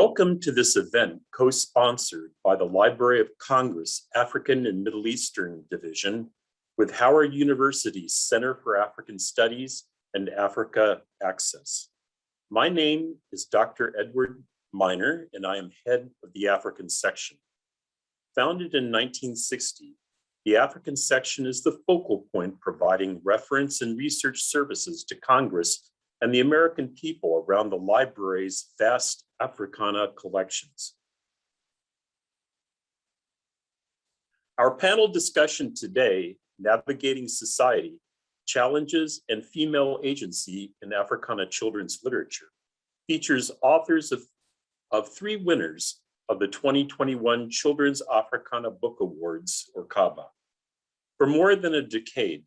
Welcome to this event co-sponsored by the Library of Congress African and Middle Eastern Division with Howard University's Center for African Studies and Africa Access. My name is Dr. Edward Miner, and I am head of the African section. Founded in 1960, the African section is the focal point providing reference and research services to Congress and the American people around the library's vast Africana collections. Our panel discussion today, Navigating Society, Challenges and Female Agency in Africana Children's Literature, features authors of three winners of the 2021 Children's Africana Book Awards, or CABA. For more than a decade,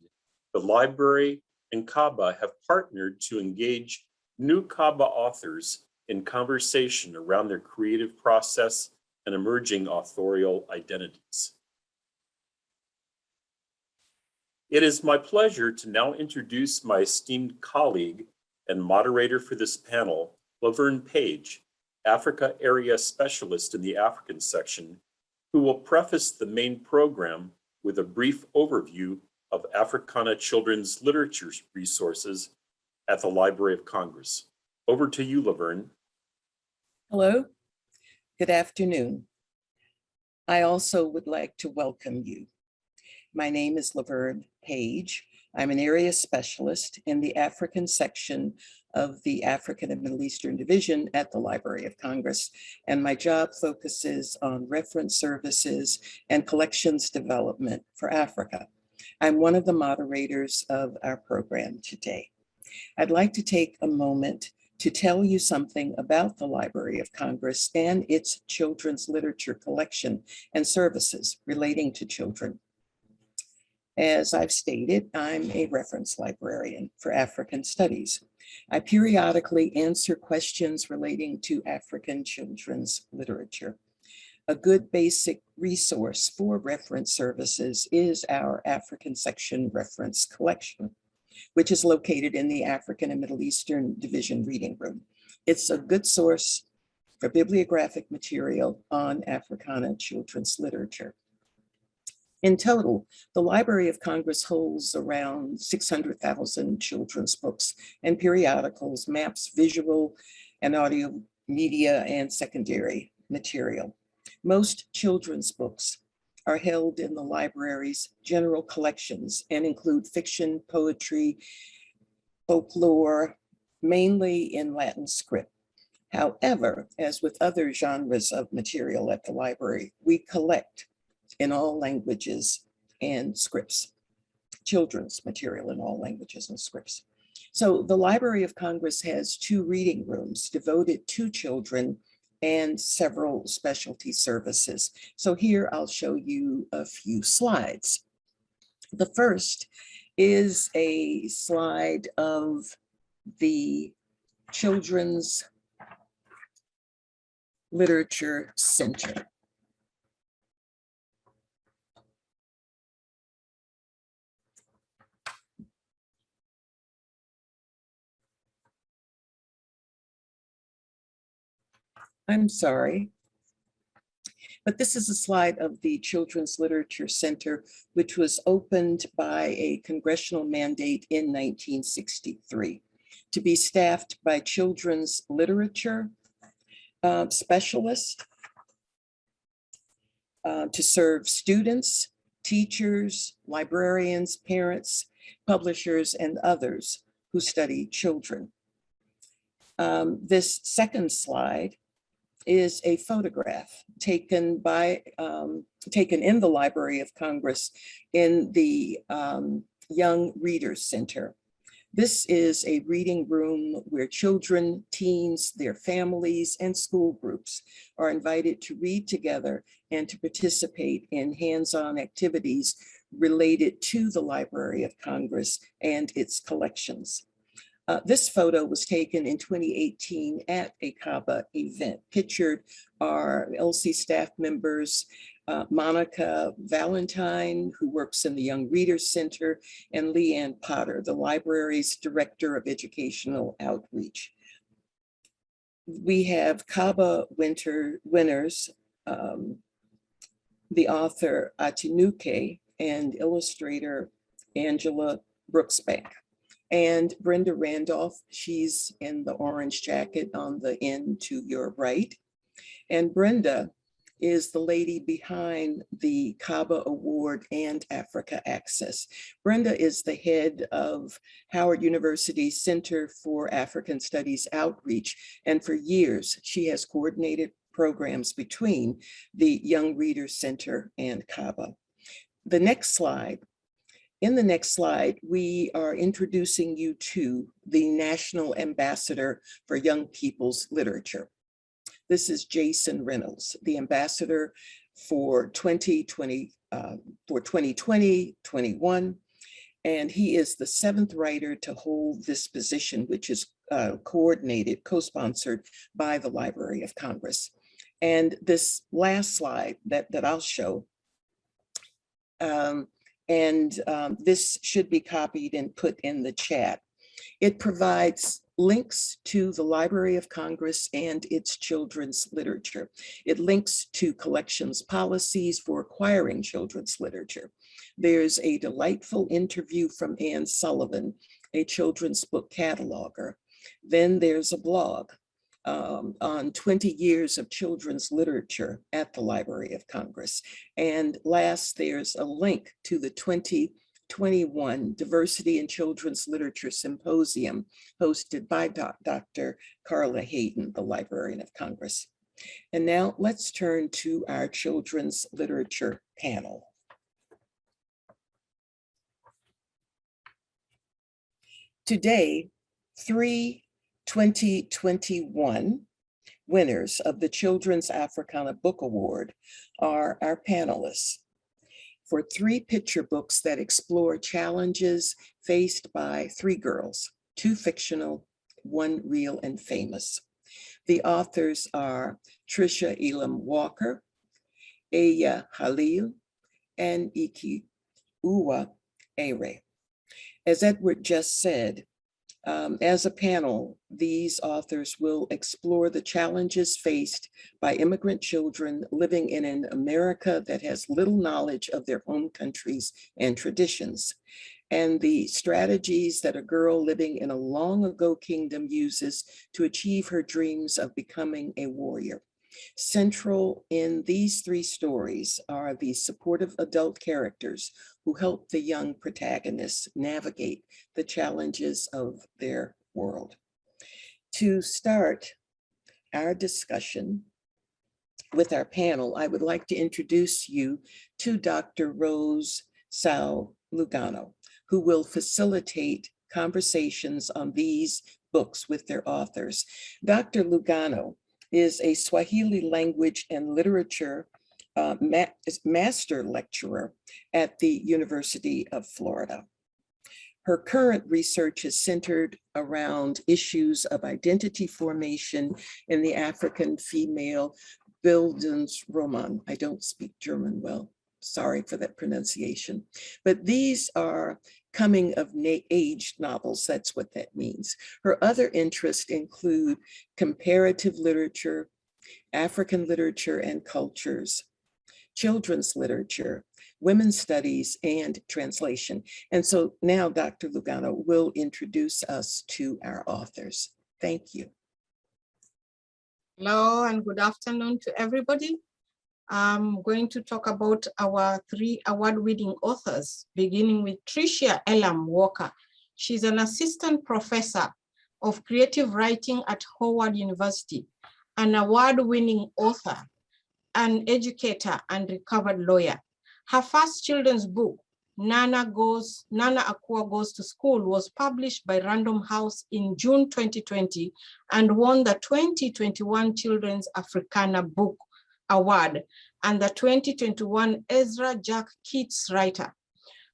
the library and CABA have partnered to engage new CABA authors in conversation around their creative process and emerging authorial identities. It is my pleasure to now introduce my esteemed colleague and moderator for this panel, Laverne Page, Africa Area Specialist in the African section, who will preface the main program with a brief overview of Africana children's literature resources at the Library of Congress. Over to you, Laverne. Hello, good afternoon. I also would like to welcome you. My name is Laverne Page. I'm an area specialist in the African section of the African and Middle Eastern Division at the Library of Congress, and my job focuses on reference services and collections development for Africa. I'm one of the moderators of our program today. I'd like to take a moment to tell you something about the Library of Congress and its children's literature collection and services relating to children. As I've stated, I'm a reference librarian for African studies. I periodically answer questions relating to African children's literature. A good basic resource for reference services is our African section reference collection, which is located in the African and Middle Eastern Division Reading Room. It's a good source for bibliographic material on Africana children's literature. In total, the Library of Congress holds around 600,000 children's books and periodicals, maps, visual and audio media, and secondary material. Most children's books are held in the library's general collections and include fiction, poetry, folklore, mainly in Latin script. However, as with other genres of material at the library, we collect in all languages and scripts, children's material in all languages and scripts. So the Library of Congress has two reading rooms devoted to children and several specialty services. So here I'll show you a few slides. The first is a slide of the Children's Literature Center. I'm sorry, but this is a slide of the Children's Literature Center, which was opened by a congressional mandate in 1963 to be staffed by children's literature specialists to serve students, teachers, librarians, parents, publishers, and others who study children. This second slide is a photograph taken in the Library of Congress in the Young Readers Center. This is a reading room where children, teens, their families, and school groups are invited to read together and to participate in hands-on activities related to the Library of Congress and its collections. This photo was taken in 2018 at a CABA event. Pictured are LC staff members, Monica Valentine, who works in the Young Readers Center, and Leanne Potter, the library's Director of Educational Outreach. we have CABA winners, the author Atinuke and illustrator Angela Brooksbank. And Brenda Randolph, she's in the orange jacket on the end to your right. And Brenda is the lady behind the CABA Award and Africa Access. Brenda is the head of Howard University Center for African Studies Outreach. And for years, she has coordinated programs between the Young Readers Center and CABA. The next slide. In the next slide, we are introducing you to the National Ambassador for Young People's Literature. This is Jason Reynolds, the ambassador for 2020-21, and he is the 7th writer to hold this position, which is coordinated, co-sponsored by the Library of Congress. And this last slide that I'll show, this should be copied and put in the chat. It provides links to the Library of Congress and its children's literature. It links to collections policies for acquiring children's literature. There's a delightful interview from Anne Sullivan, a children's book cataloger. Then there's a blog on 20 years of children's literature at the Library of Congress. And last, there's a link to the 2021 Diversity in Children's Literature Symposium hosted by Dr. Carla Hayden, the Librarian of Congress. And now let's turn to our children's literature panel. Today, 3 2021 winners of the Children's Africana Book Award are our panelists for 3 picture books that explore challenges faced by 3 girls, 2 fictional, 1 real and famous. The authors are Tricia Elam Walker, Aya Halil, and Iki Uwa Ere. As Edward just said, as a panel, these authors will explore the challenges faced by immigrant children living in an America that has little knowledge of their home countries and traditions, and the strategies that a girl living in a long ago kingdom uses to achieve her dreams of becoming a warrior. Central in these 3 stories are the supportive adult characters who help the young protagonists navigate the challenges of their world. To start our discussion with our panel, I would like to introduce you to Dr. Rose Sao Lugano, who will facilitate conversations on these books with their authors. Dr. Lugano is a Swahili language and literature master lecturer at the University of Florida. Her current research is centered around issues of identity formation in the African female Bildungsroman. I don't speak German well, sorry for that pronunciation, but these are coming of age novels, that's what that means. Her other interests include comparative literature, African literature and cultures, children's literature, women's studies, and translation. And so now Dr. Lugano will introduce us to our authors. Thank you. Hello and good afternoon to everybody. I'm going to talk about our 3 award-winning authors, beginning with Tricia Elam Walker. She's an assistant professor of creative writing at Howard University, an award-winning author, an educator, and recovered lawyer. Her first children's book, Nana Akua Goes to School, was published by Random House in June 2020 and won the 2021 Children's Africana Book Award and the 2021 Ezra Jack Keats Writer.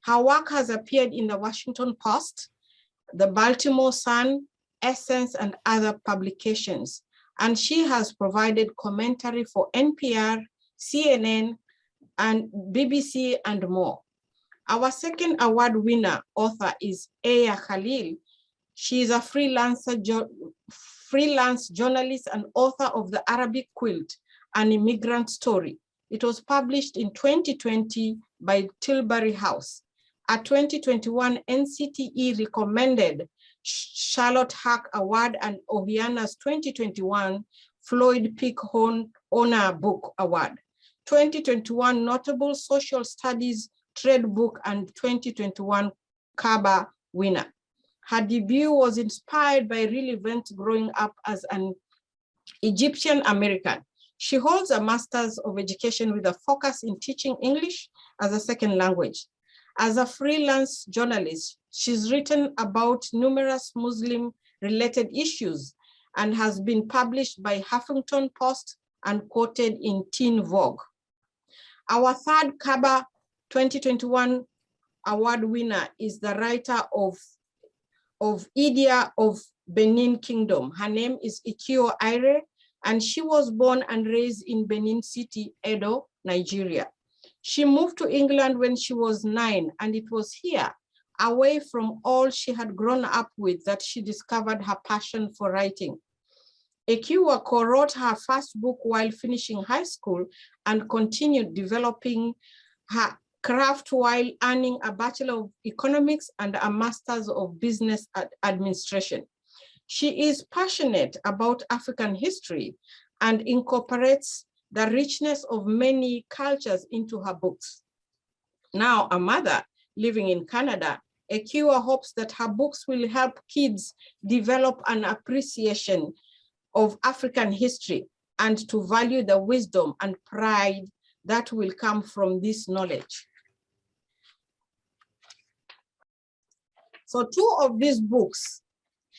Her work has appeared in the Washington Post, the Baltimore Sun, Essence, and other publications. And she has provided commentary for NPR, CNN, and BBC, and more. Our second award winner author is Aya Khalil. She is a freelance freelance journalist and author of The Arabic Quilt, An Immigrant Story. It was published in 2020 by Tilbury House. A 2021 NCTE recommended Charlotte Hack Award and Ohiana's 2021 Floyd Peak Honor Book Award. 2021 Notable Social Studies Trade Book and 2021 Kaba winner. Her debut was inspired by real events growing up as an Egyptian American. She holds a Master's of Education with a focus in teaching English as a second language. As a freelance journalist, she's written about numerous Muslim-related issues and has been published by Huffington Post and quoted in Teen Vogue. Our third Kaba 2021 award winner is the writer of Idia of Benin Kingdom. Her name is Ikio Aire, and she was born and raised in Benin City, Edo, Nigeria. She moved to England when she was 9, and it was here, away from all she had grown up with, that she discovered her passion for writing. Ekiwa co-wrote her first book while finishing high school and continued developing her craft while earning a Bachelor of Economics and a Master's of Business Administration. She is passionate about African history and incorporates the richness of many cultures into her books. Now a mother living in Canada, Ekiwa hopes that her books will help kids develop an appreciation of African history and to value the wisdom and pride that will come from this knowledge. So 2 of these books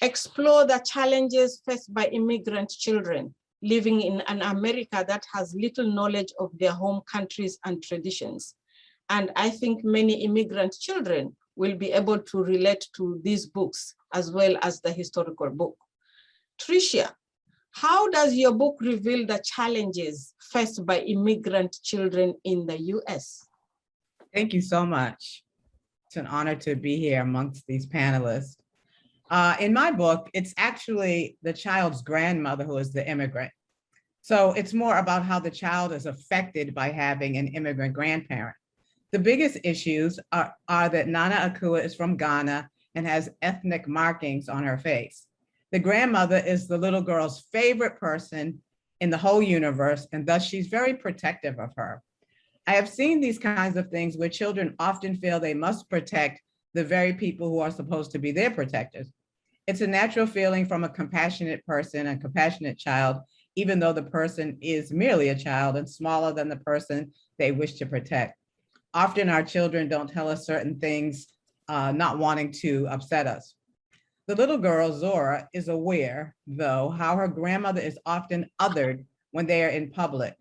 explore the challenges faced by immigrant children living in an America that has little knowledge of their home countries and traditions. And I think many immigrant children will be able to relate to these books as well as the historical book. Tricia, how does your book reveal the challenges faced by immigrant children in the US? Thank you so much. It's an honor to be here amongst these panelists. In my book, it's actually the child's grandmother who is the immigrant. So it's more about how the child is affected by having an immigrant grandparent. The biggest issues are that Nana Akua is from Ghana and has ethnic markings on her face. The grandmother is the little girl's favorite person in the whole universe, and thus she's very protective of her. I have seen these kinds of things where children often feel they must protect the very people who are supposed to be their protectors. It's a natural feeling from a compassionate person, a compassionate child, even though the person is merely a child and smaller than the person they wish to protect. Often our children don't tell us certain things, not wanting to upset us. The little girl, Zora, is aware, though, how her grandmother is often othered when they are in public.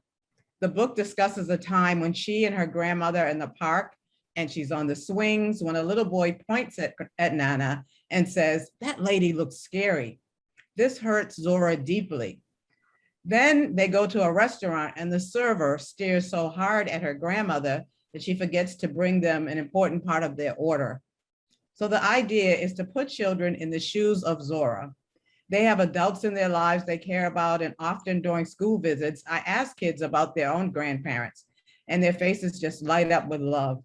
The book discusses a time when she and her grandmother are in the park and she's on the swings when a little boy points at Nana and says, "That lady looks scary." This hurts Zora deeply. Then they go to a restaurant and the server stares so hard at her grandmother that she forgets to bring them an important part of their order. So the idea is to put children in the shoes of Zora. They have adults in their lives they care about, and often during school visits, I ask kids about their own grandparents, and their faces just light up with love.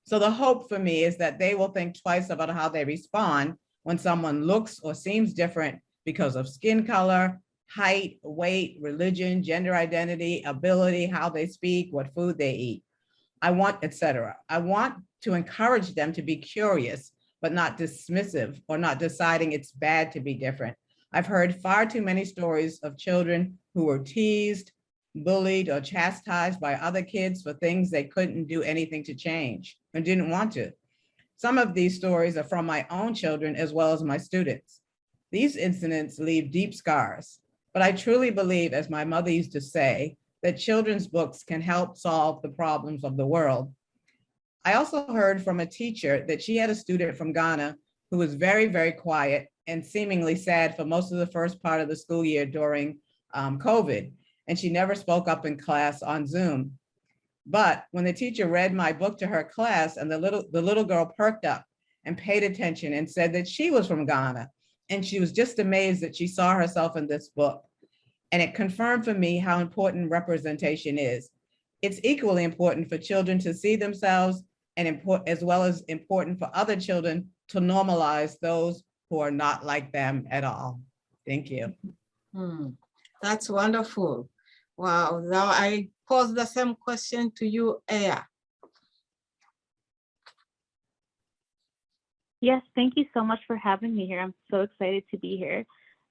So the hope for me is that they will think twice about how they respond when someone looks or seems different because of skin color, height, weight, religion, gender identity, ability, how they speak, what food they eat. I want, etc. I want to encourage them to be curious, but not dismissive or not deciding it's bad to be different. I've heard far too many stories of children who were teased, bullied, or chastised by other kids for things they couldn't do anything to change and didn't want to. Some of these stories are from my own children as well as my students. These incidents leave deep scars, but I truly believe, as my mother used to say, that children's books can help solve the problems of the world. I also heard from a teacher that she had a student from Ghana who was very, very quiet and seemingly sad for most of the first part of the school year during COVID, and she never spoke up in class on Zoom. But when the teacher read my book to her class and the little girl perked up and paid attention and said that she was from Ghana And she was just amazed that she saw herself in this book. And it confirmed for me how important representation is. It's equally important for children to see themselves and as well as important for other children to normalize those who are not like them at all. Thank you. That's wonderful. Wow. Now I pose the same question to you, Aya. Yes, thank you so much for having me here. I'm so excited to be here.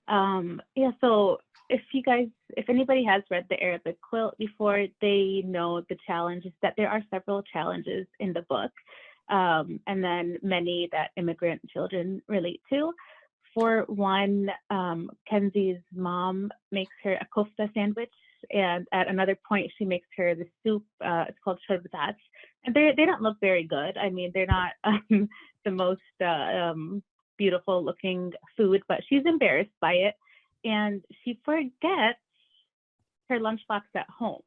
Yeah, so if anybody has read the Arabic Quilt before, they know the challenges, that there are several challenges in the book, and then many that immigrant children relate to. For one, Kenzie's mom makes her a kofta sandwich, and at another point she makes her the soup. It's called shorbatat, and they don't look very good. I mean, they're not the most beautiful looking food, but she's embarrassed by it, and she forgets her lunchbox at home.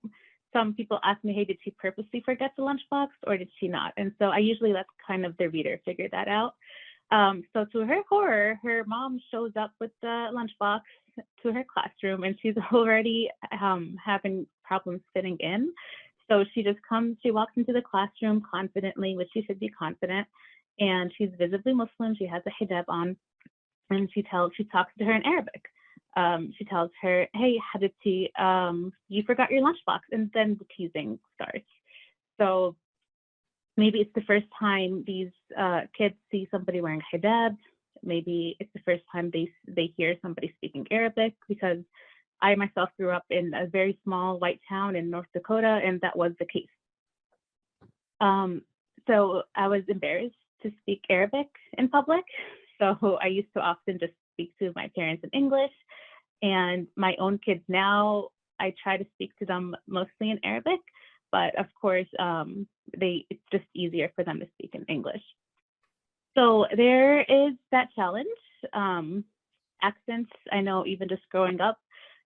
Some people ask me, hey, did she purposely forget the lunchbox or did she not? And so I usually let kind of the reader figure that out. So to her horror, her mom shows up with the lunchbox to her classroom, and she's already having problems fitting in. So she walks into the classroom confidently, which she should be confident, and she's visibly Muslim. She has a hijab on, and she talks to her in Arabic. She tells her, hey, Habibti, you forgot your lunchbox, and then the teasing starts. So maybe it's the first time these kids see somebody wearing hijab. Maybe it's the first time they hear somebody speaking Arabic, because I myself grew up in a very small white town in North Dakota, and that was the case. So I was embarrassed to speak Arabic in public. So I used to often just speak to my parents in English, and my own kids now, I try to speak to them mostly in Arabic, but of course, it's just easier for them to speak in English. So there is that challenge. Accents, I know even just growing up,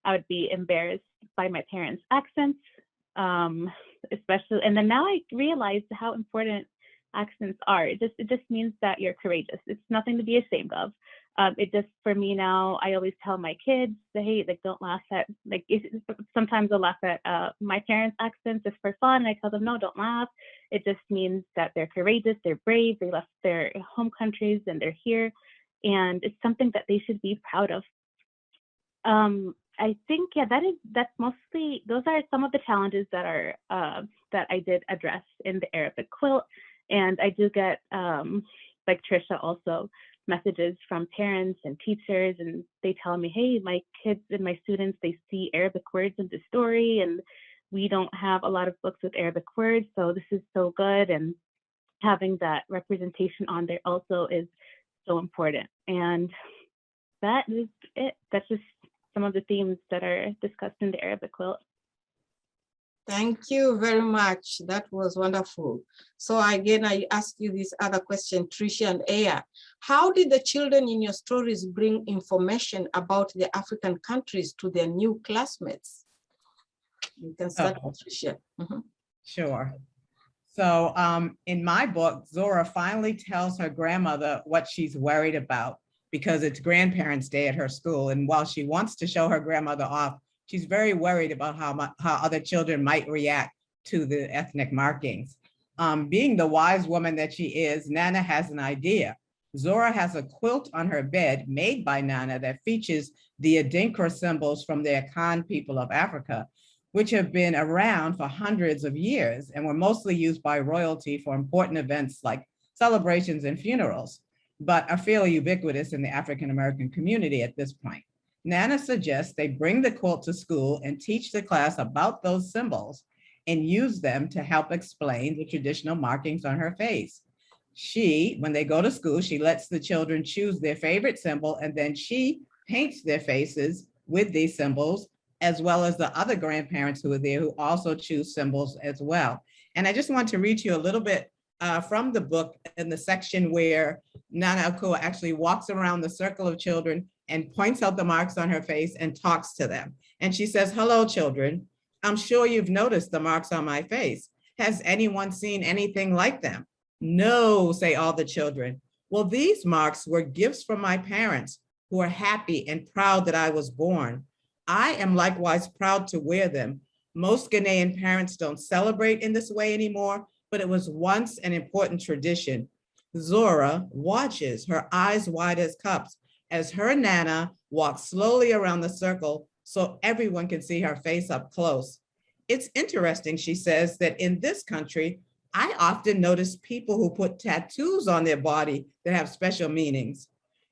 I would be embarrassed by my parents' accents, especially, and then now I realized how important accents are. It just means that you're courageous. It's nothing to be ashamed of. It just, for me now, I always tell my kids, hey, like, don't laugh at, like, sometimes I'll laugh at my parents' accents just for fun. And I tell them, no, don't laugh. It just means that they're courageous, they're brave, they left their home countries and they're here. And it's something that they should be proud of. I think, yeah, that's mostly, those are some of the challenges that are, that I did address in the Arabic Quilt. And I do get, like Trisha also, messages from parents and teachers, and they tell me, hey, my kids and my students, they see Arabic words in the story, and we don't have a lot of books with Arabic words, so this is so good. And having that representation on there also is so important. And that is it. That's just some of the themes that are discussed in the Arabic Quilt. Thank you very much. That was wonderful. So again, I ask you this other question, Tricia and Aya. How did the children in your stories bring information about the African countries to their new classmates? You can start with Tricia. Sure. So in my book, Zora finally tells her grandmother what she's worried about, because it's Grandparents' Day at her school. And while she wants to show her grandmother off, she's very worried about how other children might react to the ethnic markings. Being the wise woman that she is, Nana has an idea. Zora has a quilt on her bed made by Nana that features the Adinkra symbols from the Akan people of Africa, which have been around for hundreds of years and were mostly used by royalty for important events like celebrations and funerals, but are fairly ubiquitous in the African-American community at this point. Nana suggests they bring the quilt to school and teach the class about those symbols and use them to help explain the traditional markings on her face. When they go to school, she lets the children choose their favorite symbol, and then she paints their faces with these symbols, as well as the other grandparents who are there who also choose symbols as well. And I just want to read you a little bit from the book in the section where Nana Akua actually walks around the circle of children and points out the marks on her face and talks to them. And she says, hello, children. I'm sure you've noticed the marks on my face. Has anyone seen anything like them? No, say all the children. Well, these marks were gifts from my parents who are happy and proud that I was born. I am likewise proud to wear them. Most Ghanaian parents don't celebrate in this way anymore, but it was once an important tradition. Zora watches, her eyes wide as cups, as her Nana walks slowly around the circle so everyone can see her face up close. It's interesting, she says, that in this country, I often notice people who put tattoos on their body that have special meanings.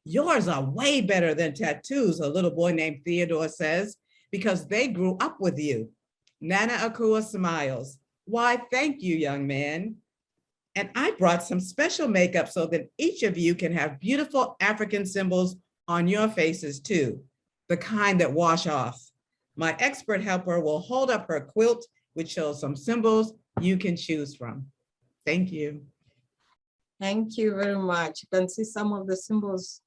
Yours are way better than tattoos, a little boy named Theodore says, because they grew up with you. Nana Akua smiles. Why, thank you, young man. And I brought some special makeup so that each of you can have beautiful African symbols on your faces too, the kind that wash off. My expert helper will hold up her quilt, which shows some symbols you can choose from. Thank you. Thank you very much. You can see some of the symbols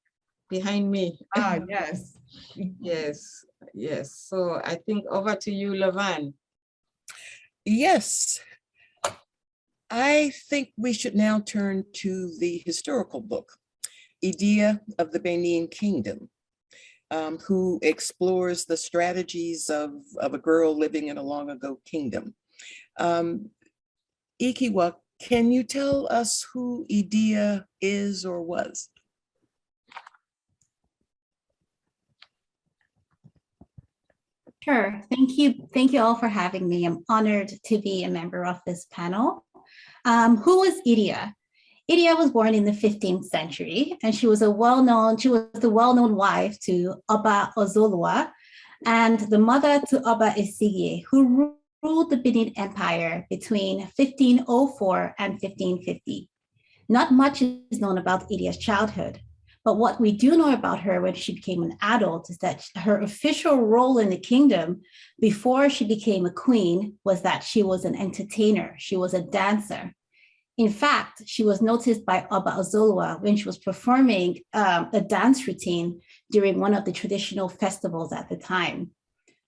behind me. Ah, yes. Yes, yes. So I think over to you, Levan. Yes, I think we should now turn to the historical book, Idea of the Benin Kingdom, who explores the strategies of a girl living in a long ago kingdom. Ikiwa, can you tell us who Idea is or was? Sure. Thank you. Thank you all for having me. I'm honored to be a member of this panel. Who was Idia? Idia was born in the 15th century, and she was the well-known wife to Oba Ozolwa and the mother to Oba Esigye, who ruled the Benin Empire between 1504 and 1550. Not much is known about Idia's childhood, but what we do know about her when she became an adult is that her official role in the kingdom before she became a queen was that she was an entertainer. She was a dancer. In fact, she was noticed by Oba Ozolwa when she was performing a dance routine during one of the traditional festivals at the time.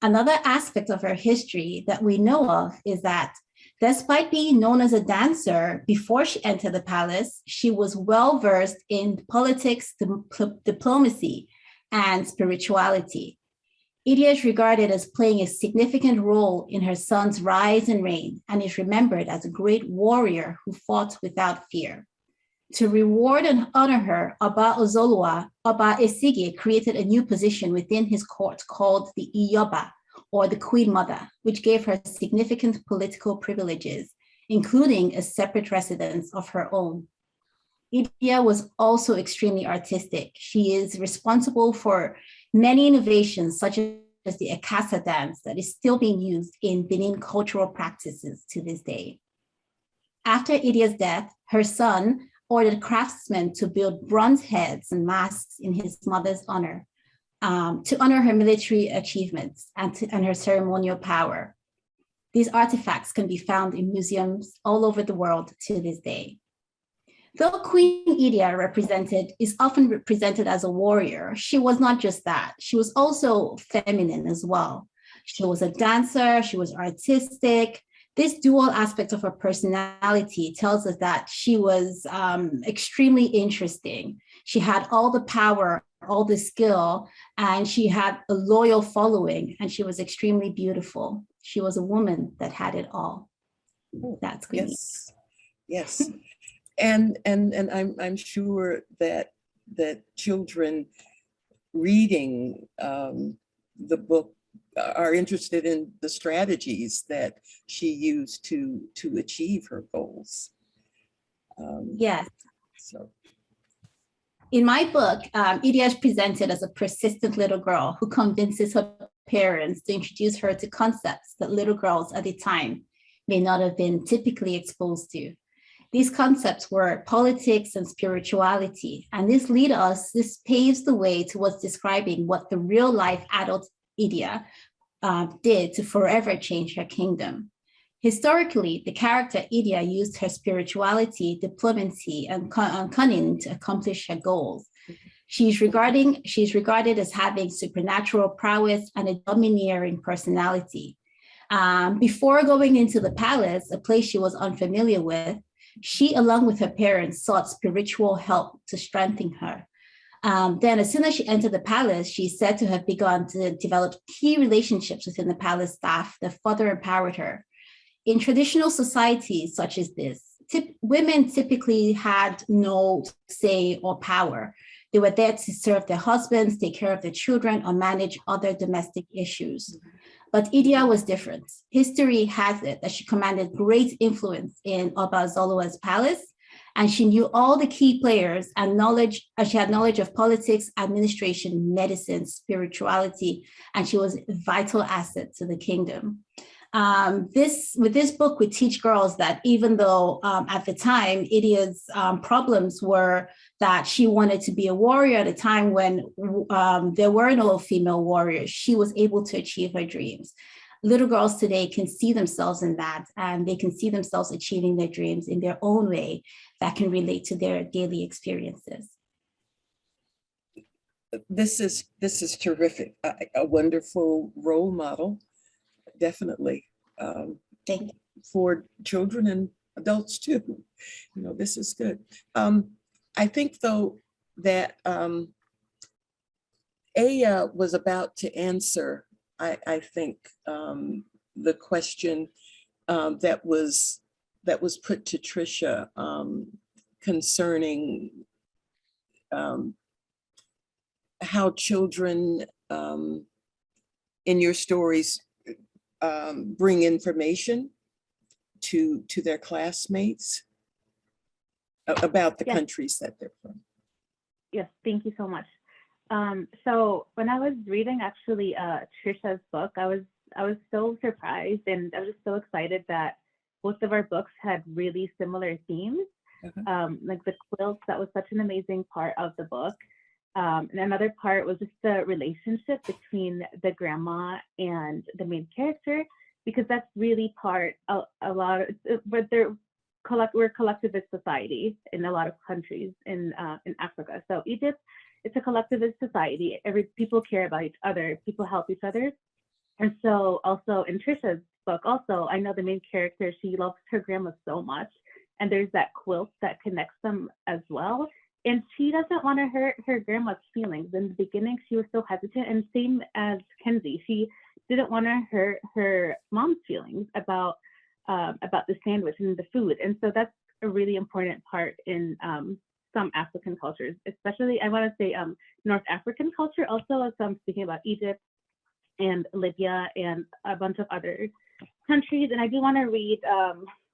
Another aspect of her history that we know of is that despite being known as a dancer before she entered the palace, she was well-versed in politics, diplomacy, and spirituality. Idia is regarded as playing a significant role in her son's rise and reign and is remembered as a great warrior who fought without fear. To reward and honor her, Oba Ozolwa, Oba Esigye created a new position within his court called the Iyoba, or the Queen Mother, which gave her significant political privileges, including a separate residence of her own. Idia was also extremely artistic. She is responsible for many innovations, such as the Akasa dance that is still being used in Benin cultural practices to this day. After Idia's death, her son ordered craftsmen to build bronze heads and masks in his mother's honor, to honor her military achievements and her ceremonial power. These artifacts can be found in museums all over the world to this day. Though Queen Idia is often represented as a warrior, she was not just that. She was also feminine as well. She was a dancer, she was artistic. This dual aspect of her personality tells us that she was extremely interesting. She had all the power, all the skill, and she had a loyal following, and she was extremely beautiful. She was a woman that had it all. That's Queen. Yes, yes. And I'm sure that children reading the book are interested in the strategies that she used to achieve her goals. Yes. So. In my book, Idia is presented as a persistent little girl who convinces her parents to introduce her to concepts that little girls at the time may not have been typically exposed to. These concepts were politics and spirituality, and this paves the way towards describing what the real life adult Idia did to forever change her kingdom. Historically, the character Idia used her spirituality, diplomacy, and cunning to accomplish her goals. She's regarded as having supernatural prowess and a domineering personality. Before going into the palace, a place she was unfamiliar with, she, along with her parents, sought spiritual help to strengthen her. Then, as soon as she entered the palace, she's said to have begun to develop key relationships within the palace staff that further empowered her. In traditional societies such as this, women typically had no say or power. They were there to serve their husbands, take care of their children, or manage other domestic issues. But Idia was different. History has it that she commanded great influence in Oba Zolua's palace, and she knew all the key players and she had knowledge of politics, administration, medicine, spirituality, and she was a vital asset to the kingdom. With this book, we teach girls that even though at the time Idia's problems were that she wanted to be a warrior at a time when there were no female warriors, she was able to achieve her dreams. Little girls today can see themselves in that, and they can see themselves achieving their dreams in their own way that can relate to their daily experiences. This is terrific. A wonderful role model, definitely, Thank you. for children and adults too. You know, this is good. I think though that Aya was about to answer, I think, the question that was put to Tricia concerning how children in your stories bring information to their classmates about the Yes. countries that they're from. Yes, thank you so much. So when I was reading actually Trisha's book, I was so surprised, and I was just so excited that both of our books had really similar themes. Like the quilts, that was such an amazing part of the book. And another part was just the relationship between the grandma and the main character, because that's really part of a lot of, but we're collectivist society in a lot of countries in Africa. So Egypt, it's a collectivist society. People care about each other, people help each other. And so also in Trisha's book, also, I know the main character, she loves her grandma so much. And there's that quilt that connects them as well. And she doesn't want to hurt her grandma's feelings. In the beginning, she was so hesitant, and same as Kenzie, she didn't want to hurt her mom's feelings about the sandwich and the food. And so that's a really important part in some African cultures, especially I want to say North African culture also, as I'm speaking about Egypt and Libya and a bunch of other countries. And I do want to read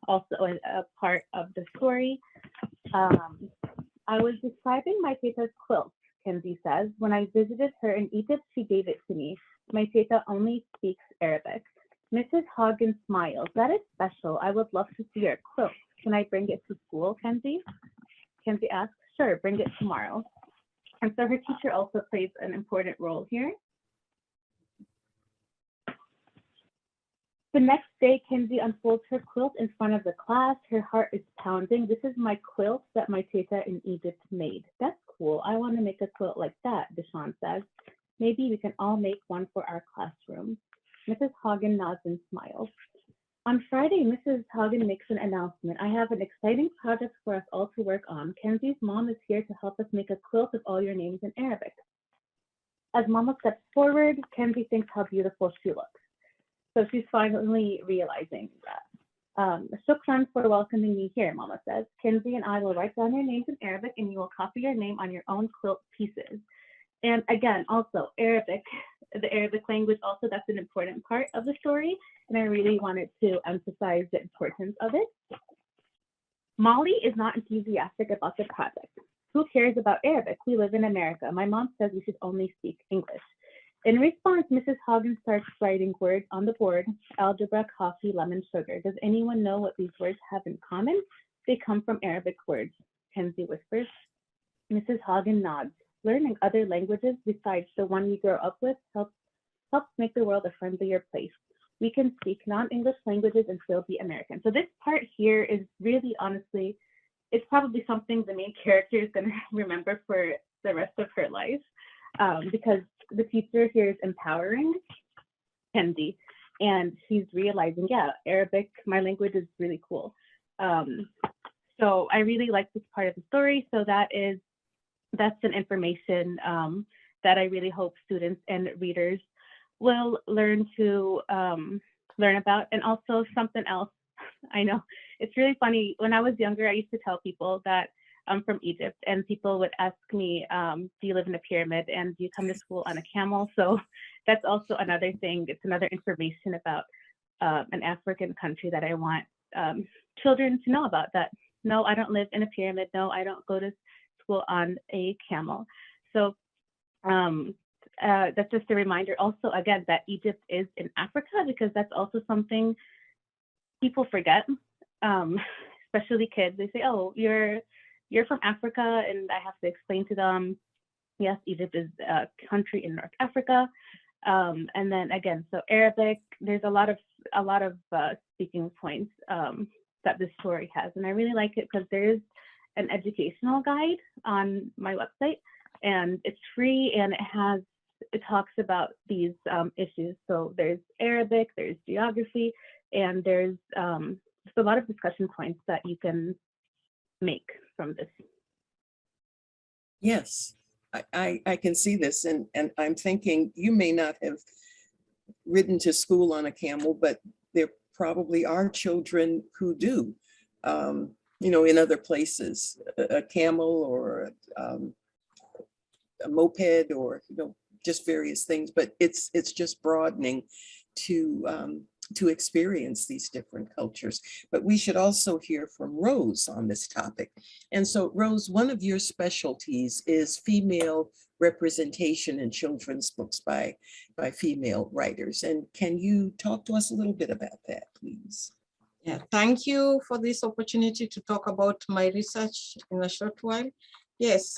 also a part of the story. I was describing my teta's quilt, Kenzie says. When I visited her in Egypt, she gave it to me. My teta only speaks Arabic. Mrs. Hoggins smiles. That is special. I would love to see your quilt. Can I bring it to school, Kenzie? Kenzie asks, sure, bring it tomorrow. And so her teacher also plays an important role here. The next day, Kenzie unfolds her quilt in front of the class. Her heart is pounding. This is my quilt that my teta in Egypt made. That's cool. I want to make a quilt like that, Deshawn says. Maybe we can all make one for our classroom. Mrs. Hagen nods and smiles. On Friday, Mrs. Hagen makes an announcement. I have an exciting project for us all to work on. Kenzie's mom is here to help us make a quilt with all your names in Arabic. As Mama steps forward, Kenzie thinks how beautiful she looks. So she's finally realizing that. Shukran for welcoming me here, Mama says. Kenzie and I will write down your names in Arabic, and you will copy your name on your own quilt pieces. And again, also Arabic, the Arabic language also, that's an important part of the story. And I really wanted to emphasize the importance of it. Molly is not enthusiastic about the project. Who cares about Arabic? We live in America. My mom says we should only speak English. In response, Mrs. Hoggins starts writing words on the board: algebra, coffee, lemon, sugar. Does anyone know what these words have in common? They come from Arabic words, Kenzie whispers. Mrs. Hoggins nods. Learning other languages besides the one we grow up with helps make the world a friendlier place. We can speak non-English languages and still be American. So this part here is really, honestly, it's probably something the main character is going to remember for the rest of her life, because the teacher here is empowering Kenzie, and she's realizing, yeah, Arabic, my language, is really cool. So I really like this part of the story. So that is that's an information that I really hope students and readers will learn to learn about. And also something else, I know it's really funny. When I was younger, I used to tell people that I'm from Egypt, and people would ask me, do you live in a pyramid and do you come to school on a camel? So that's also another thing. It's another information about an African country that I want children to know about, that no, I don't live in a pyramid. No, I don't go to school on a camel. So that's just a reminder also, again, that Egypt is in Africa, because that's also something people forget, especially kids. They say, oh, you're from Africa, and I have to explain to them, yes, Egypt is a country in North Africa. And then again, so Arabic, there's a lot of speaking points that this story has. And I really like it because there is an educational guide on my website, and it's free, and it talks about these issues. So there's Arabic, there's geography, and there's just a lot of discussion points that you can make from this. Yes, I can see this, and I'm thinking you may not have ridden to school on a camel, but there probably are children who do, in other places, a camel or a moped, or just various things. But it's just broadening to experience these different cultures. But we should also hear from Rose on this topic. And so, Rose, one of your specialties is female representation in children's books by female writers. And can you talk to us a little bit about that, please? Yeah, thank you for this opportunity to talk about my research in a short while. Yes,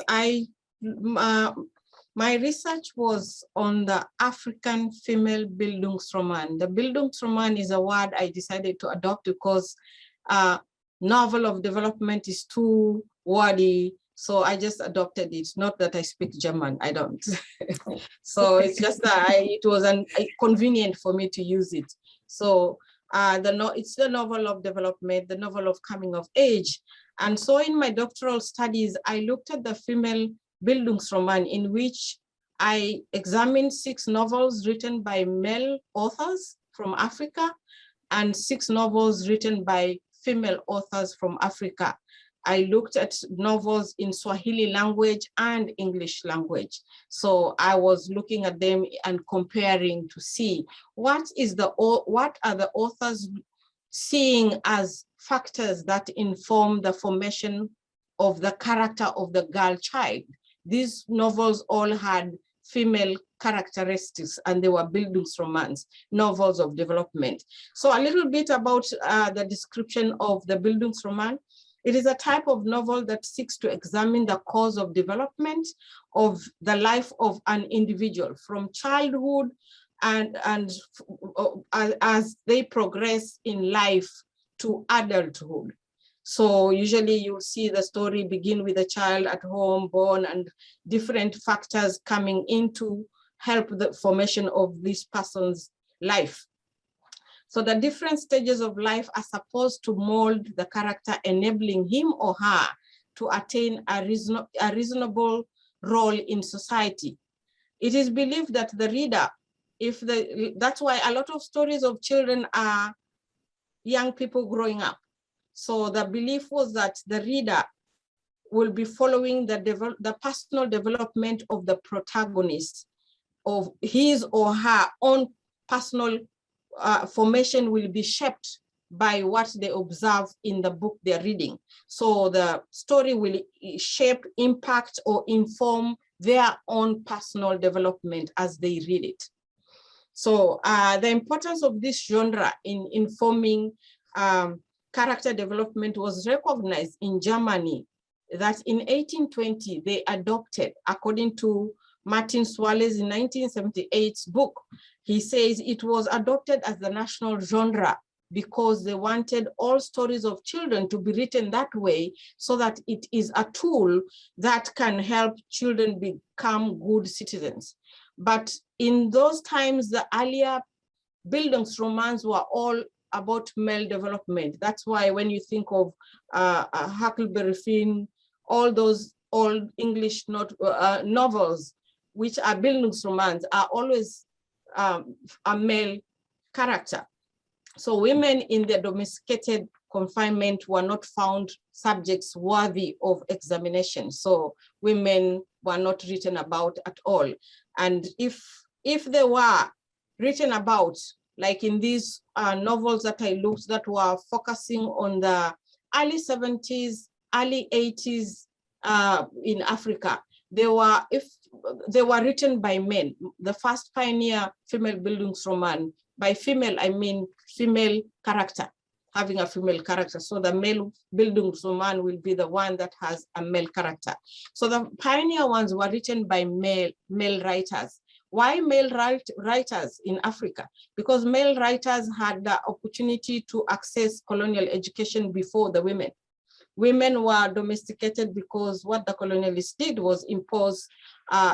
my research was on the African female Bildungsroman. The Bildungsroman is a word I decided to adopt because novel of development is too wordy, so I just adopted it. Not that I speak German, I don't. So it's just that it was convenient for me to use it. So it's the novel of development, the novel of coming of age. And so in my doctoral studies, I looked at the female Bildungsroman, in which I examined 6 novels written by male authors from Africa and 6 novels written by female authors from Africa. I looked at novels in Swahili language and English language. So I was looking at them and comparing to see what are the authors seeing as factors that inform the formation of the character of the girl child. These novels all had female characteristics, and they were Bildungsromans, novels of development. So a little bit about the description of the Bildungsroman. It is a type of novel that seeks to examine the cause of development of the life of an individual from childhood and as they progress in life to adulthood. So usually you'll see the story begin with a child at home, born, and different factors coming in to help the formation of this person's life. So the different stages of life are supposed to mold the character, enabling him or her to attain a reasonable role in society. It is believed that the reader, that's why a lot of stories of children are young people growing up. So the belief was that the reader will be following the personal development of the protagonist, of his or her own personal formation will be shaped by what they observe in the book they're reading. So the story will shape, impact, or inform their own personal development as they read it. So the importance of this genre in informing character development was recognized in Germany, that in 1820, they adopted, according to Martin Suarez in 1978's book, he says it was adopted as the national genre because they wanted all stories of children to be written that way, so that it is a tool that can help children become good citizens. But in those times, the earlier Bildungsromans were all about male development. That's why when you think of Huckleberry Finn, all those old English novels, which are Bildungsromans, are always a male character. So women in their domesticated confinement were not found subjects worthy of examination. So women were not written about at all. And if they were written about, like in these novels that I looked that were focusing on the early 70s, early 80s in Africa, they were written by men. The first pioneer female Bildungsroman, by female, I mean female character, having a female character. So the male Bildungsroman will be the one that has a male character. So the pioneer ones were written by male writers. Why male writers in Africa? Because male writers had the opportunity to access colonial education before the women. Women were domesticated because what the colonialists did was impose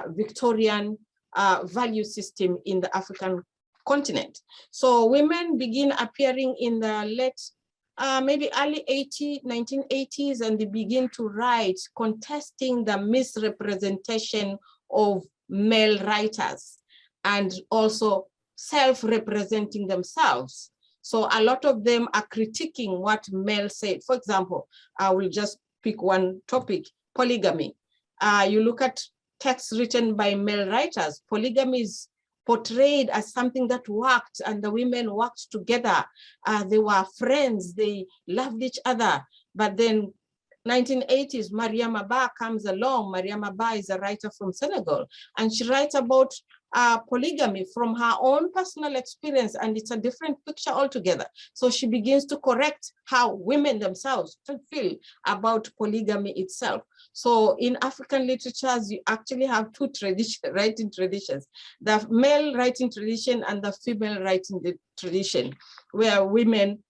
Victorian value system in the African continent. So women begin appearing in the late, maybe early 1980s, and they begin to write contesting the misrepresentation of male writers and also self-representing themselves. So a lot of them are critiquing what male said. For example, I will just pick one topic, polygamy. You look at texts written by male writers, polygamy is portrayed as something that worked, and the women worked together. They were friends, they loved each other. But then 1980s, Mariama Ba comes along. Mariama Ba is a writer from Senegal, and she writes about polygamy from her own personal experience, and it's a different picture altogether. So she begins to correct how women themselves feel about polygamy itself. So in African literatures, you actually have two writing traditions, the male writing tradition and the female writing tradition, where women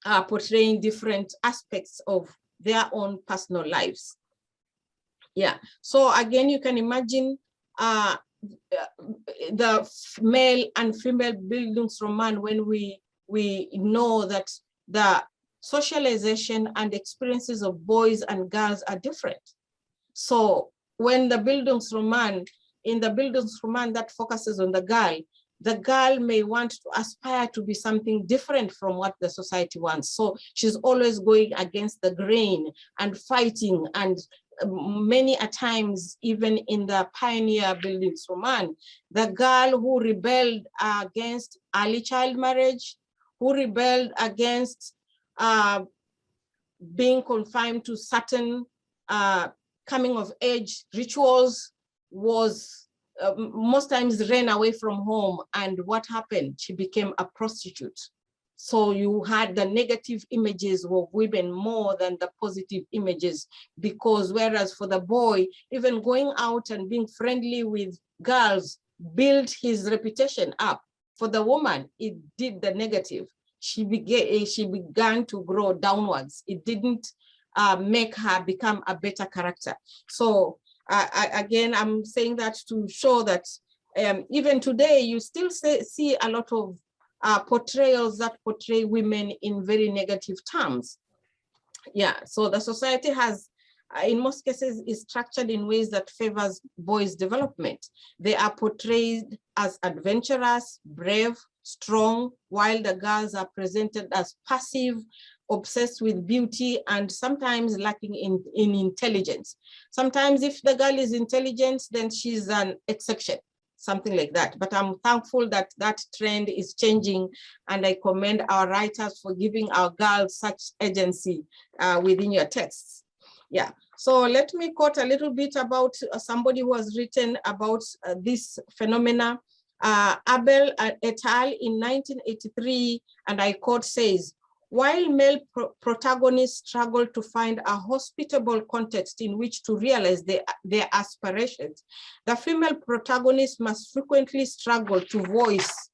are portraying different aspects of their own personal lives. Yeah, so again, you can imagine the male and female Bildungsroman when we know that the socialization and experiences of boys and girls are different. So when the Bildungsroman, in the Bildungsroman that focuses on the girl may want to aspire to be something different from what the society wants. So she's always going against the grain and fighting, and many a times, even in the pioneer Bildungsroman, the girl who rebelled against early child marriage, who rebelled against being confined to certain coming of age rituals, was most times ran away from home. And what happened? She became a prostitute. So you had the negative images of women more than the positive images, because whereas for the boy, even going out and being friendly with girls built his reputation up. For the woman, it did the negative. She began to grow downwards. It didn't make her become a better character. So again, I'm saying that to show that even today, you still see a lot of portrayals that portray women in very negative terms. Yeah, so the society has, in most cases, is structured in ways that favors boys' development. They are portrayed as adventurous, brave, strong, while the girls are presented as passive, obsessed with beauty, and sometimes lacking in intelligence. Sometimes if the girl is intelligent, then she's an exception, something like that. But I'm thankful that that trend is changing, and I commend our writers for giving our girls such agency within your texts. Yeah, so let me quote a little bit about somebody who has written about this phenomena. Abel et al. In 1983, and I quote, says, while male protagonists struggle to find a hospitable context in which to realize their aspirations, the female protagonist must frequently struggle to voice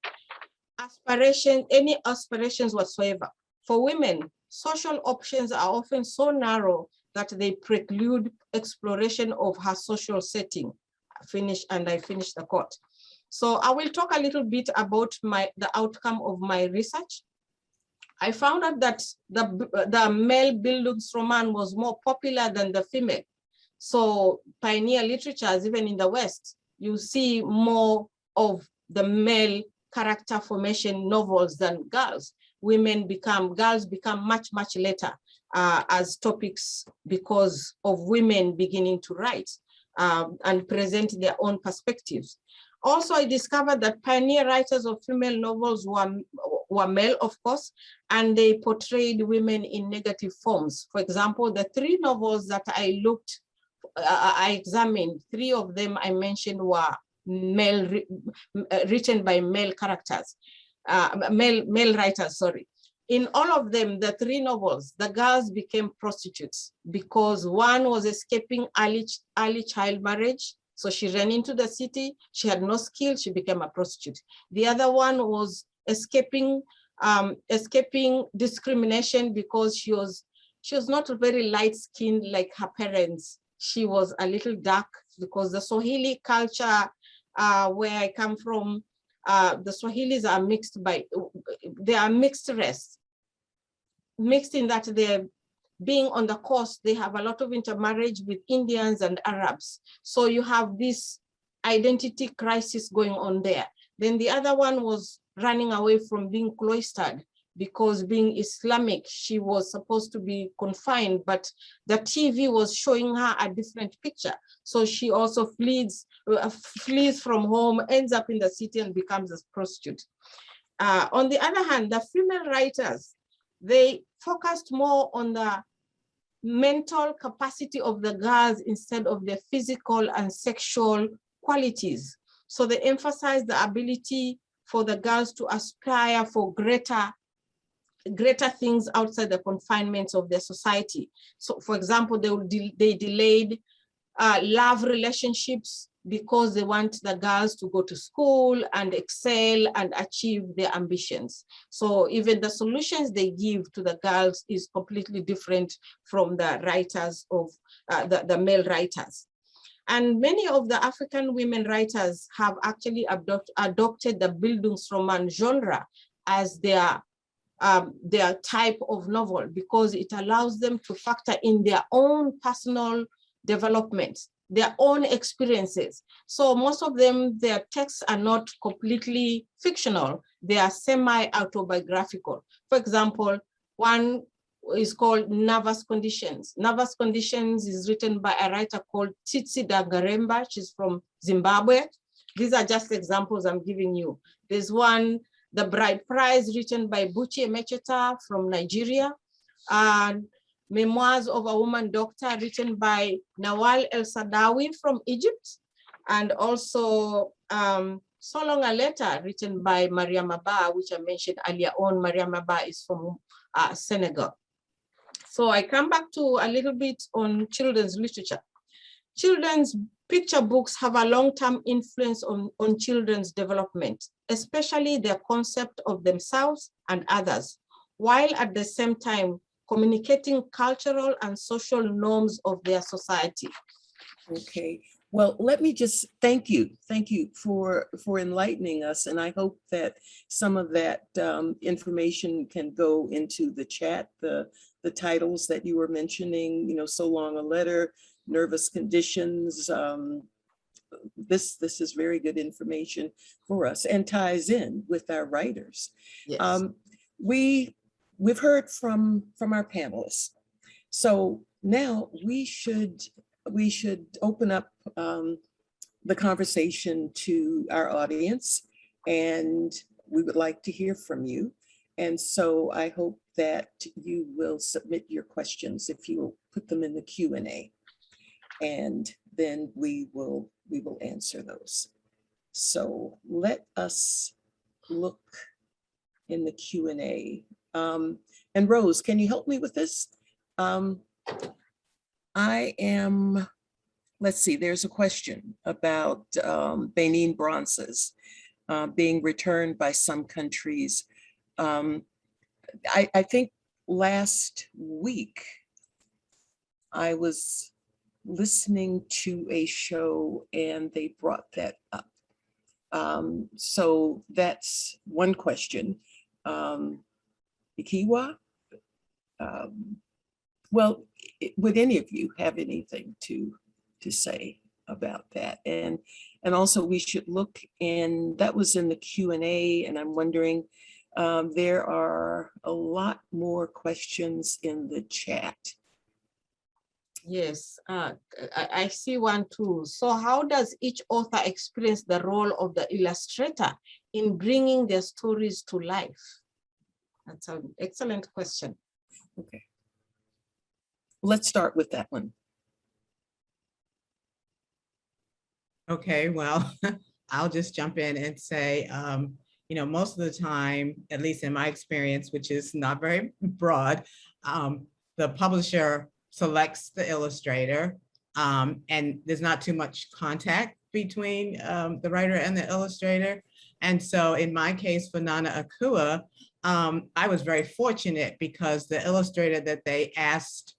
any aspirations whatsoever. For women, social options are often so narrow that they preclude exploration of her social setting. I finish the quote. So I will talk a little bit about the outcome of my research. I found out that the male Bildungsroman was more popular than the female. So pioneer literatures, even in the West, you see more of the male character formation novels than girls. Girls become much, much later as topics because of women beginning to write and present their own perspectives. Also, I discovered that pioneer writers of female novels were male, of course, and they portrayed women in negative forms. For example, the 3 novels that I examined, 3 of them I mentioned were written by male characters, male writers, sorry. In all of them, the 3 novels, the girls became prostitutes because one was escaping early child marriage. So she ran into the city, she had no skill, she became a prostitute. The other one was escaping discrimination because she was not very light-skinned like her parents. She was a little dark because the Swahili culture where I come from, the Swahilis are they are mixed race. Mixed in that they're being on the coast, they have a lot of intermarriage with Indians and Arabs. So you have this identity crisis going on there. Then the other one was running away from being cloistered because being Islamic, she was supposed to be confined, but the TV was showing her a different picture. So she also flees from home, ends up in the city and becomes a prostitute. On the other hand, the female writers, they focused more on the mental capacity of the girls instead of their physical and sexual qualities. So they emphasized the ability for the girls to aspire for greater things outside the confinements of their society. So for example, they delayed love relationships because they want the girls to go to school and excel and achieve their ambitions. So even the solutions they give to the girls is completely different from the writers of the male writers. And many of the African women writers have actually adopted the Bildungsroman genre as their type of novel because it allows them to factor in their own personal development, their own experiences. So most of them, their texts are not completely fictional. They are semi-autobiographical. For example, one is called Nervous Conditions. Nervous Conditions is written by a writer called Tsitsi Dangaremba. She's from Zimbabwe. These are just examples I'm giving you. There's one, The Bride Prize, written by Buchi Emecheta from Nigeria. And Memoirs of a Woman Doctor, written by Nawal El Sadawi from Egypt. And also So Long a Letter, written by Mariam Abba, which I mentioned earlier on. Mariam Abba is from Senegal. So I come back to a little bit on children's literature. Children's picture books have a long-term influence on children's development, especially their concept of themselves and others, while at the same time communicating cultural and social norms of their society. Okay, well, let me just thank you for enlightening us, and I hope that some of that information can go into the chat, the titles that you were mentioning, you know, So Long a Letter, Nervous Conditions. This is very good information for us and ties in with our writers. Yes. We've heard from our panelists. So now we should open up the conversation to our audience, and we would like to hear from you. And so I hope that you will submit your questions if you will put them in the Q&A, and then we will answer those. So let us look in the Q&A. And Rose, can you help me with this? Let's see, there's a question about Benin bronzes being returned by some countries. I think last week I was listening to a show and they brought that up. So that's one question. Ikiwa, well, would any of you have anything to to say about that. And also we should look in, that was in the Q&A, and I'm wondering, there are a lot more questions in the chat. Yes, I see one too. So how does each author experience the role of the illustrator in bringing their stories to life? That's an excellent question. Okay. Let's start with that one. Okay, well, I'll just jump in and say, you know, most of the time, at least in my experience, which is not very broad, the publisher selects the illustrator, and there's not too much contact between the writer and the illustrator. And so in my case for Nana Akua, I was very fortunate because the illustrator that they asked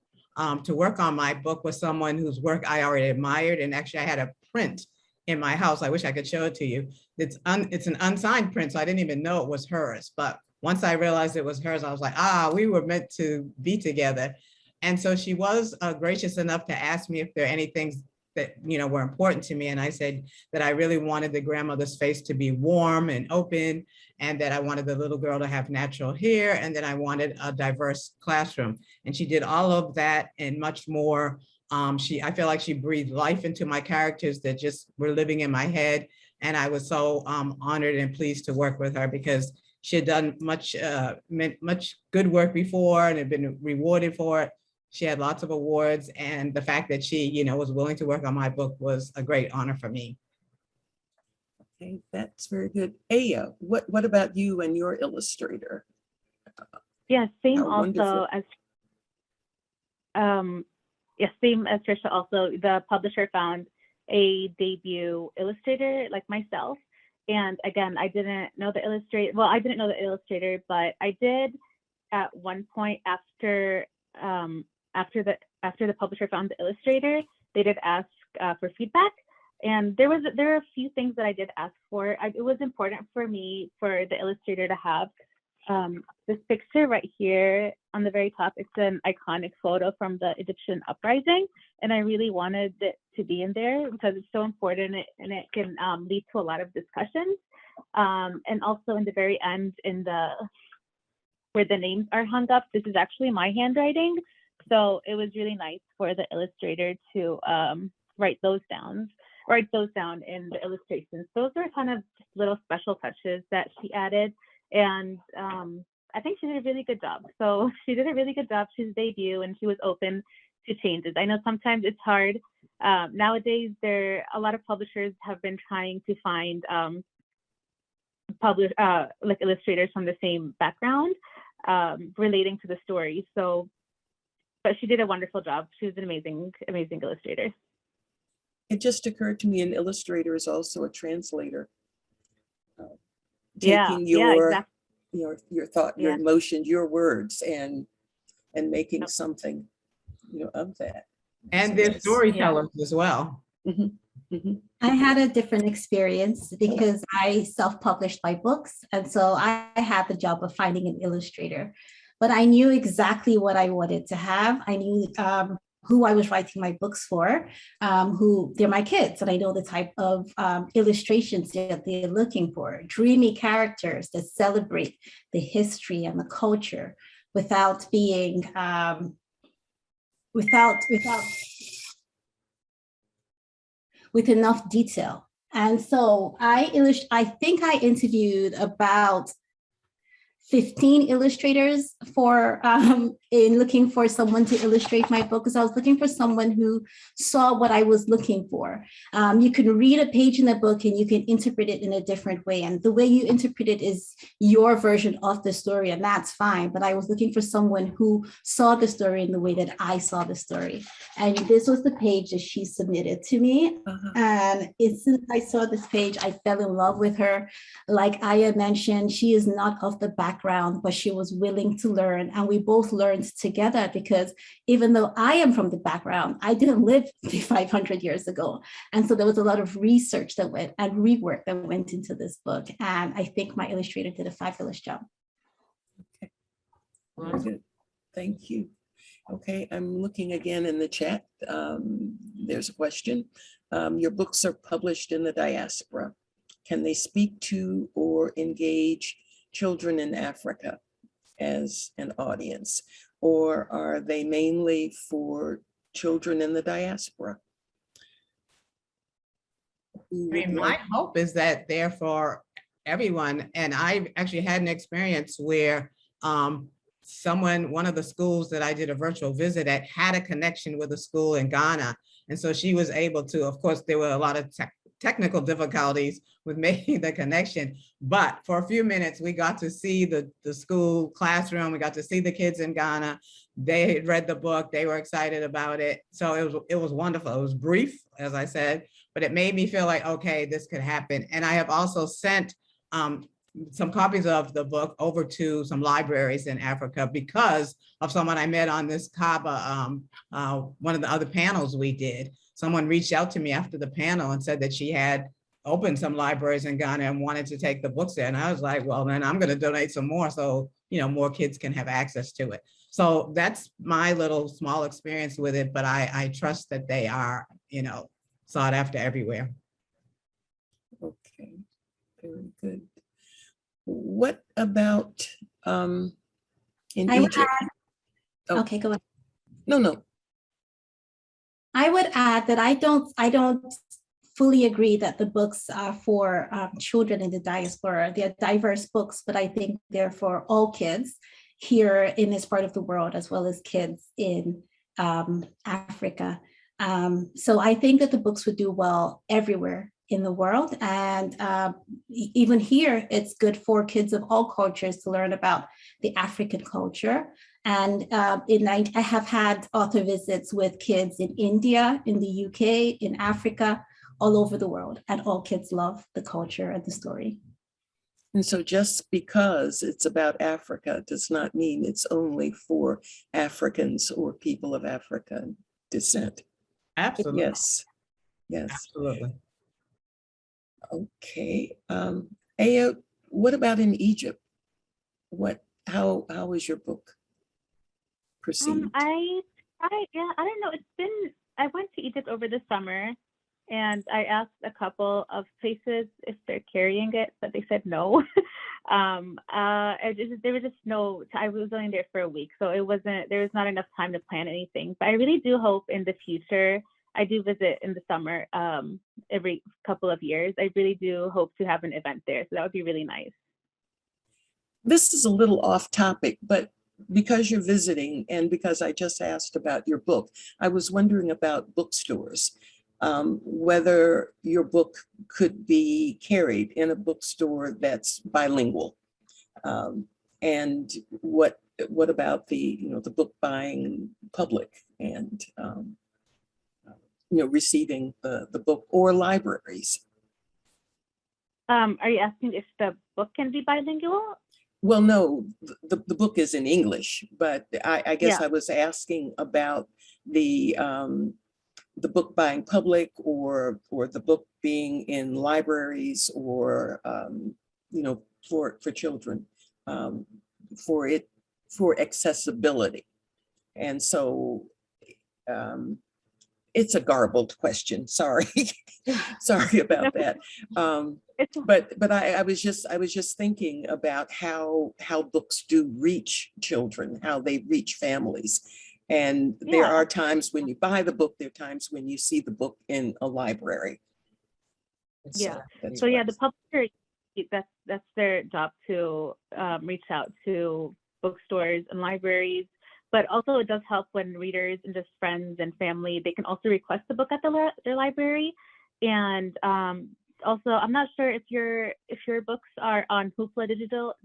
to work on my book was someone whose work I already admired. And actually I had a print in my house. I wish I could show it to you. It's an unsigned print, so I didn't even know it was hers. But once I realized it was hers, I was like, we were meant to be together. And so she was gracious enough to ask me if there are any things that, you know, were important to me. And I said that I really wanted the grandmother's face to be warm and open, and that I wanted the little girl to have natural hair, and that I wanted a diverse classroom. And she did all of that and much more. I feel like she breathed life into my characters that just were living in my head. And I was so honored and pleased to work with her because she had done much good work before and had been rewarded for it. She had lots of awards, and the fact that she, you know, was willing to work on my book was a great honor for me. Okay, that's very good. Aya, what about you and your illustrator? Yeah, same How also wonderful. as yeah, same as Trisha. Also, the publisher found a debut illustrator like myself. And again, I didn't know the illustrator. Well, I didn't know the illustrator, but I did at one point after the publisher found the illustrator, they did ask for feedback. And there are a few things that I did ask for. It was important for me for the illustrator to have this picture right here on the very top. It's an iconic photo from the Egyptian uprising, and I really wanted it to be in there because it's so important and it can lead to a lot of discussions. And also in the very end, where the names are hung up, this is actually my handwriting. So it was really nice for the illustrator to write those down in the illustrations. Those are kind of just little special touches that she added. And I think she did a really good job. So she did a really good job. She's debut and she was open to changes. I know sometimes it's hard. Nowadays, a lot of publishers have been trying to find like illustrators from the same background relating to the story. So, but she did a wonderful job. She was an amazing, amazing illustrator. It just occurred to me an illustrator is also a translator. Yeah, Taking yeah, your, exactly. your thought, your Yeah. emotions, your words, and making something, of that. And So they're that's- storytellers as well. Mhm, mhm. I had a different experience because I self-published my books. And so I had the job of finding an illustrator, but I knew exactly what I wanted to have. I knew who I was writing my books for, who they're my kids. And I know the type of illustrations that they're looking for, dreamy characters that celebrate the history and the culture without being, with enough detail. And so I think I interviewed about 15 illustrators in looking for someone to illustrate my book, because I was looking for someone who saw what I was looking for. You can read a page in the book and you can interpret it in a different way. And the way you interpret it is your version of the story, and that's fine. But I was looking for someone who saw the story in the way that I saw the story. And this was the page that she submitted to me. And as soon as I saw this page, I fell in love with her. Like Aya mentioned, she is not of the background, but she was willing to learn. And we both learned together, because even though I am from the background, I didn't live 500 years ago. And so there was a lot of research that went and rework that went into this book. And I think my illustrator did a fabulous job. Okay. Very good. Thank you. Okay, I'm looking again in the chat. there's a question. Your books are published in the diaspora. Can they speak to or engage children in Africa as an audience? Or are they mainly for children in the diaspora? Who I would mean, my like- hope is that they're for everyone. And I actually had an experience where one of the schools that I did a virtual visit at had a connection with a school in Ghana. And so she was able to, of course, there were a lot of technical difficulties with making the connection, but for a few minutes, we got to see the school classroom. We got to see the kids in Ghana. They had read the book. They were excited about it. So it was wonderful. It was brief, as I said, but it made me feel like, okay, this could happen. And I have also sent some copies of the book over to some libraries in Africa because of someone I met on this CABA, one of the other panels we did. Someone reached out to me after the panel and said that she had opened some libraries in Ghana and wanted to take the books there. And I was like, well, then I'm going to donate some more so, more kids can have access to it. So that's my little small experience with it, but I trust that they are, sought after everywhere. Okay, very good. What about in I would Egypt? Oh. Okay, go ahead. No. I would add that I don't fully agree that the books are for children in the diaspora. They're diverse books, but I think they're for all kids here in this part of the world, as well as kids in Africa. So I think that the books would do well everywhere in the world. And even here, it's good for kids of all cultures to learn about the African culture. And I have had author visits with kids in India, in the UK, in Africa, all over the world, and all kids love the culture and the story. And so just because it's about Africa does not mean it's only for Africans or people of African descent. Absolutely. Yes. Absolutely. Okay. Aya, what about in Egypt? How is your book perceived? I don't know. I went to Egypt over the summer and I asked a couple of places if they're carrying it, but they said no. There was just no, I was only there for a week, so there was not enough time to plan anything. But I really do hope in the future, I do visit in the summer every couple of years. I really do hope to have an event there. So that would be really nice. This is a little off topic, but because you're visiting and because I just asked about your book, I was wondering about bookstores, whether your book could be carried in a bookstore that's bilingual. And what about the book buying public and receiving the book, or libraries? Are you asking if the book can be bilingual? Well, no, the book is in English, but I guess Yeah. I was asking about the book buying public, or the book being in libraries, or for children, for accessibility. And so it's a garbled question. Sorry. Sorry about that. But I was just thinking about how books do reach children, how they reach families. And there are times when you buy the book, there are times when you see the book in a library. Yeah. That's So what yeah, I the publisher, that's their job to reach out to bookstores and libraries. But also it does help when readers and just friends and family, they can also request the book at their library. And also, I'm not sure if your books are on Hoopla Digital.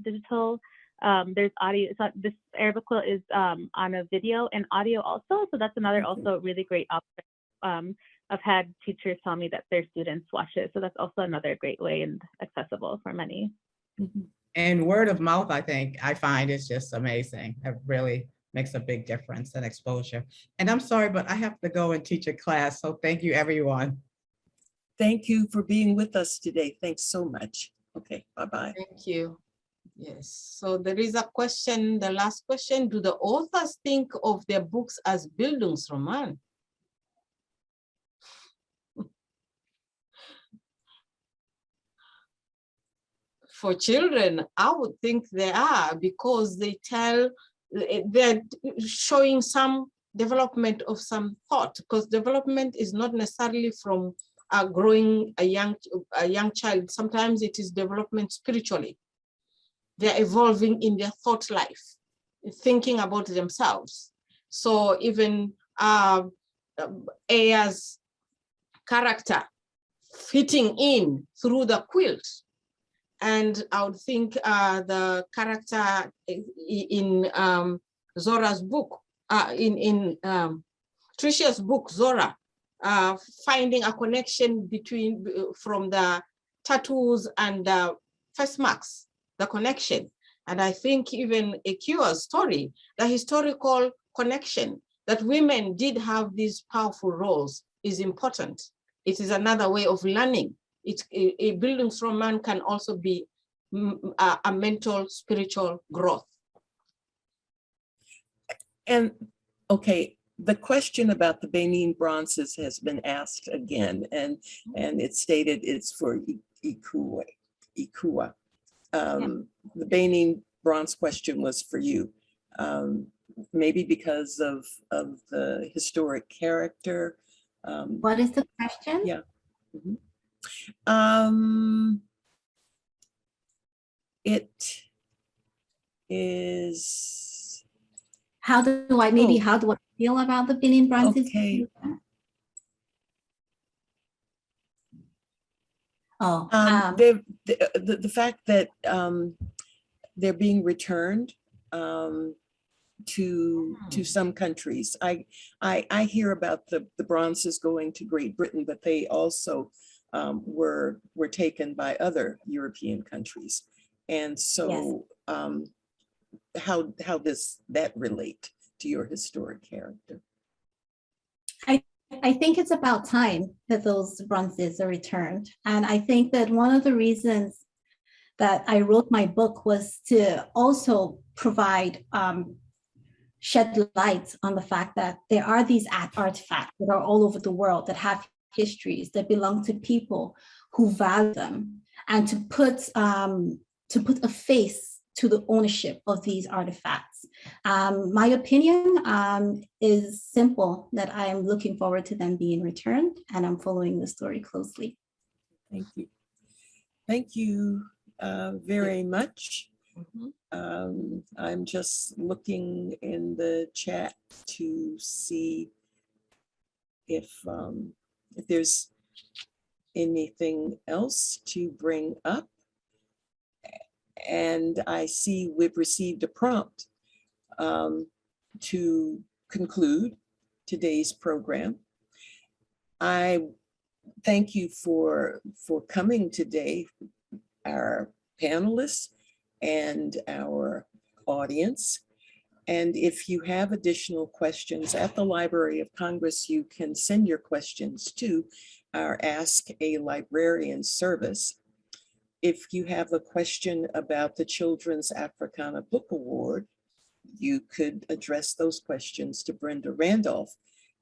There's audio. This Arabic Quilt is on a video and audio also. So that's another also really great option. I've had teachers tell me that their students watch it. So that's also another great way and accessible for many. Mm-hmm. And word of mouth, I find is just amazing. It really makes a big difference in exposure. And I'm sorry, but I have to go and teach a class. So thank you, everyone. Thank you for being with us today. Thanks so much. Okay, bye-bye. Thank you. Yes, so there is a question, the last question. Do the authors think of their books as Bildungsroman? for children, I would think they are, because they're showing some development of some thought, because development is not necessarily from growing a young child. Sometimes it is development spiritually. They're evolving in their thought life, thinking about themselves. So even Aya's character fitting in through the quilt. And I would think the character in Zora's book, in Tricia's book, Zora, finding a connection from the tattoos and the face marks, the connection. And I think even Ekiwa's story, the historical connection that women did have these powerful roles is important. It is another way of learning. A building strong man can also be a mental, spiritual growth. And okay, the question about the Benin bronzes has been asked again, and it's stated it's for Ikua. The Benin bronze question was for you, maybe because of the historic character. What is the question? Yeah. It is. How do I feel about the Benin bronzes? Okay. Oh, the fact that they're being returned to some countries. I hear about the bronzes going to Great Britain, but they also were taken by other European countries. And so how does that relate to your historic character? I think it's about time that those bronzes are returned. And I think that one of the reasons that I wrote my book was to also provide, shed light on the fact that there are these artifacts that are all over the world that have histories that belong to people who value them, and to put a face to the ownership of these artifacts. My opinion is simple, that I am looking forward to them being returned, and I'm following the story closely. Thank you. Thank you very much. I'm just looking in the chat to see if there's anything else to bring up. And I see we've received a prompt to conclude today's program. I thank you for coming today, our panelists and our audience. And if you have additional questions at the Library of Congress, you can send your questions to our Ask a Librarian service. If you have a question about the Children's Africana Book Award, you could address those questions to Brenda Randolph,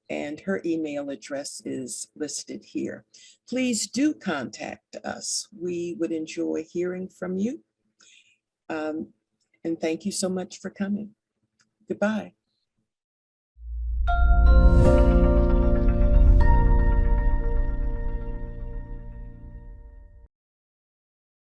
and her email address is listed here. Please do contact us. We would enjoy hearing from you. And thank you so much for coming. Goodbye.